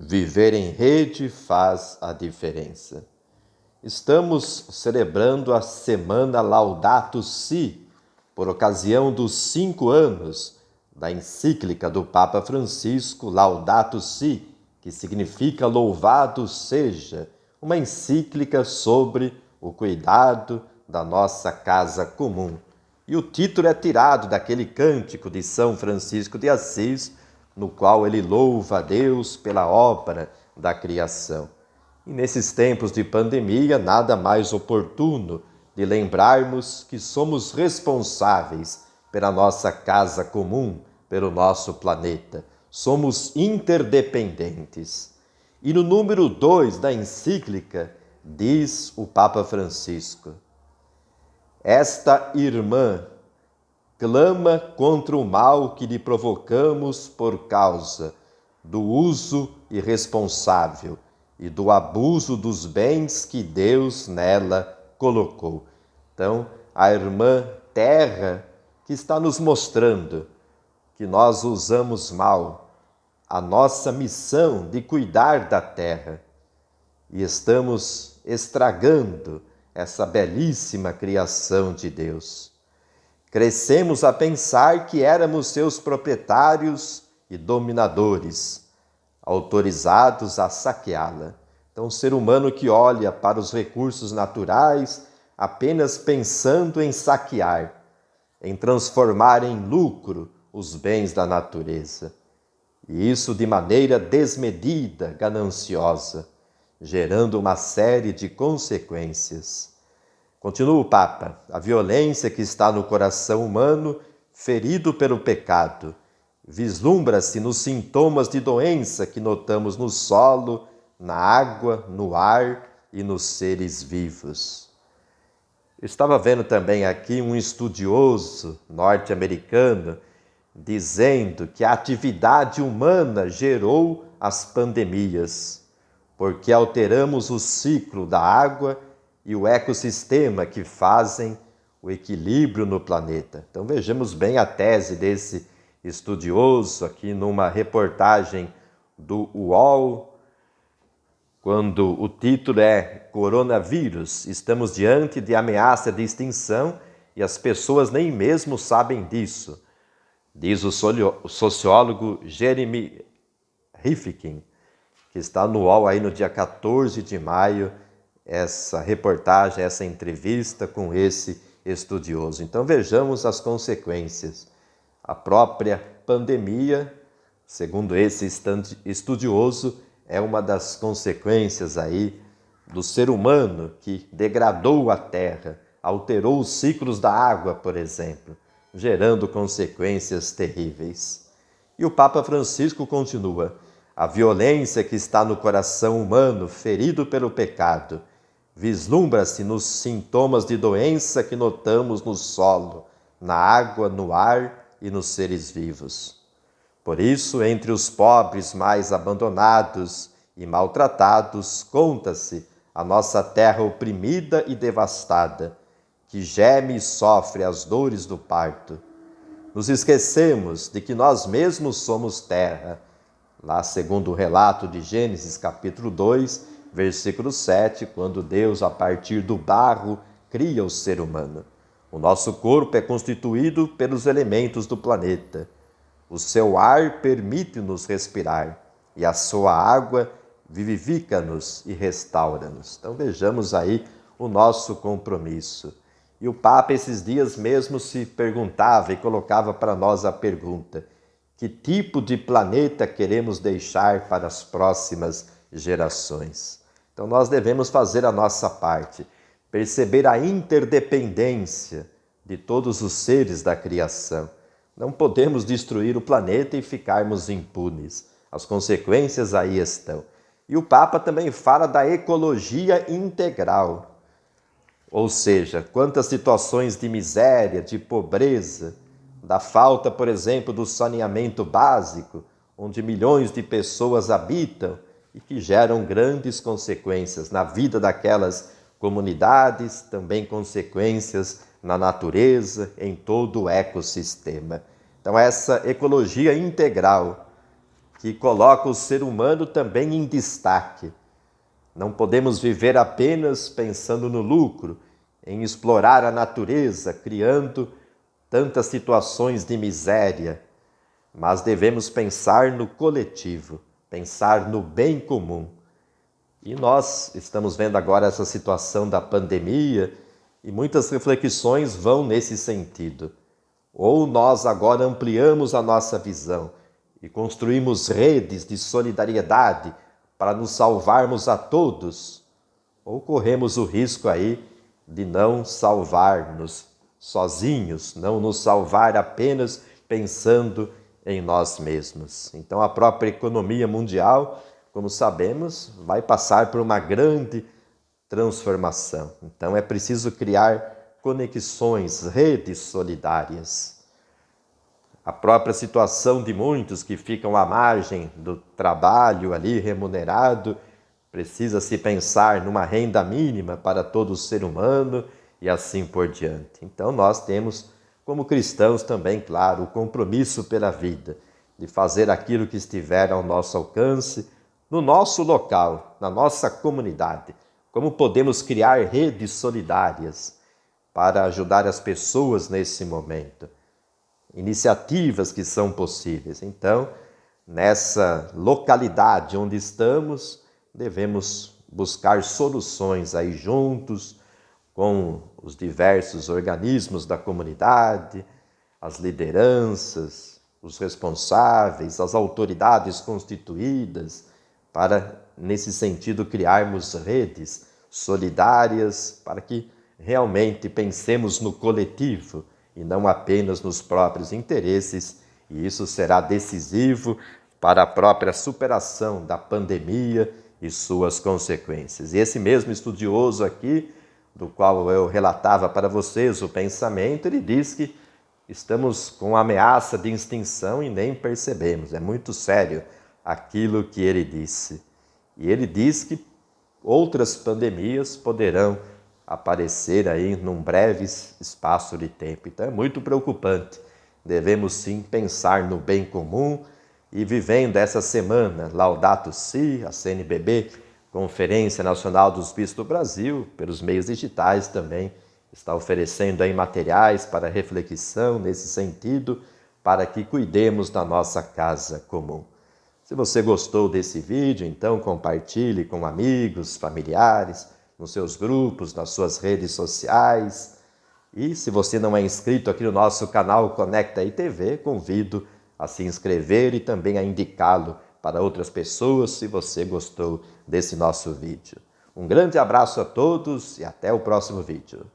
Viver em rede faz a diferença. Estamos celebrando a semana Laudato Si, por ocasião dos 5 anos da encíclica do Papa Francisco Laudato Si, que significa louvado seja, uma encíclica sobre o cuidado da nossa casa comum. E o título é tirado daquele cântico de São Francisco de Assis, no qual ele louva a Deus pela obra da criação. E nesses tempos de pandemia, nada mais oportuno de lembrarmos que somos responsáveis pela nossa casa comum, pelo nosso planeta. Somos interdependentes. E no número 2 da encíclica, diz o Papa Francisco: esta irmã clama contra o mal que lhe provocamos por causa do uso irresponsável e do abuso dos bens que Deus nela colocou. Então, a irmã Terra que está nos mostrando que nós usamos mal a nossa missão de cuidar da Terra e estamos estragando essa belíssima criação de Deus. Crescemos a pensar que éramos seus proprietários e dominadores, autorizados a saqueá-la. Então, um ser humano que olha para os recursos naturais apenas pensando em saquear, em transformar em lucro os bens da natureza. E isso de maneira desmedida, gananciosa, gerando uma série de consequências. Continua o Papa: a violência que está no coração humano, ferido pelo pecado, vislumbra-se nos sintomas de doença que notamos no solo, na água, no ar e nos seres vivos. Eu estava vendo também aqui um estudioso norte-americano dizendo que a atividade humana gerou as pandemias, porque alteramos o ciclo da água e o ecossistema que fazem o equilíbrio no planeta. Então vejamos bem a tese desse estudioso aqui numa reportagem do UOL, quando o título é Coronavírus, estamos diante de ameaça de extinção e as pessoas nem mesmo sabem disso, diz o sociólogo Jeremy Rifkin, que está no UOL aí no dia 14 de maio, essa reportagem, essa entrevista com esse estudioso. Então vejamos as consequências. A própria pandemia, segundo esse estudioso, é uma das consequências aí do ser humano que degradou a terra, alterou os ciclos da água, por exemplo, gerando consequências terríveis. E o Papa Francisco continua: a violência que está no coração humano, ferido pelo pecado, vislumbra-se nos sintomas de doença que notamos no solo, na água, no ar e nos seres vivos. Por isso, entre os pobres mais abandonados e maltratados, conta-se a nossa terra oprimida e devastada, que geme e sofre as dores do parto. Nos esquecemos de que nós mesmos somos terra, lá segundo o relato de Gênesis capítulo 2, versículo 7, quando Deus, a partir do barro, cria o ser humano. O nosso corpo é constituído pelos elementos do planeta. O seu ar permite-nos respirar e a sua água vivifica-nos e restaura-nos. Então vejamos aí o nosso compromisso. E o Papa esses dias mesmo se perguntava e colocava para nós a pergunta: que tipo de planeta queremos deixar para as próximas gerações? Então nós devemos fazer a nossa parte, perceber a interdependência de todos os seres da criação. Não podemos destruir o planeta e ficarmos impunes. As consequências aí estão. E o Papa também fala da ecologia integral. Ou seja, quantas situações de miséria, de pobreza, da falta, por exemplo, do saneamento básico, onde milhões de pessoas habitam e que geram grandes consequências na vida daquelas comunidades, também consequências na natureza, em todo o ecossistema. Então essa ecologia integral que coloca o ser humano também em destaque. Não podemos viver apenas pensando no lucro, em explorar a natureza, criando tantas situações de miséria, mas devemos pensar no coletivo, pensar no bem comum. E nós estamos vendo agora essa situação da pandemia e muitas reflexões vão nesse sentido. Ou nós agora ampliamos a nossa visão e construímos redes de solidariedade para nos salvarmos a todos, ou corremos o risco aí de não salvar-nos sozinhos, não nos salvar apenas pensando em nós mesmos. Então a própria economia mundial, como sabemos, vai passar por uma grande transformação. Então é preciso criar conexões, redes solidárias. A própria situação de muitos que ficam à margem do trabalho ali remunerado, precisa se pensar numa renda mínima para todo ser humano e assim por diante. Então nós temos, como cristãos também, claro, o compromisso pela vida, de fazer aquilo que estiver ao nosso alcance, no nosso local, na nossa comunidade. Como podemos criar redes solidárias para ajudar as pessoas nesse momento. Iniciativas que são possíveis. Então, nessa localidade onde estamos, devemos buscar soluções aí juntos com os diversos organismos da comunidade, as lideranças, os responsáveis, as autoridades constituídas, para, nesse sentido, criarmos redes solidárias para que realmente pensemos no coletivo e não apenas nos próprios interesses, e isso será decisivo para a própria superação da pandemia e suas consequências. E esse mesmo estudioso aqui, do qual eu relatava para vocês o pensamento, ele diz que estamos com ameaça de extinção e nem percebemos. É muito sério aquilo que ele disse. E ele diz que outras pandemias poderão aparecer aí num breve espaço de tempo. Então é muito preocupante. Devemos sim pensar no bem comum e vivendo essa semana, Laudato Si, a CNBB, Conferência Nacional dos Bispos do Brasil, pelos meios digitais também, está oferecendo aí materiais para reflexão nesse sentido, para que cuidemos da nossa casa comum. Se você gostou desse vídeo, então compartilhe com amigos, familiares, nos seus grupos, nas suas redes sociais. E se você não é inscrito aqui no nosso canal Conecta Aí TV, convido a se inscrever e também a indicá-lo para outras pessoas se você gostou desse nosso vídeo. Um grande abraço a todos e até o próximo vídeo.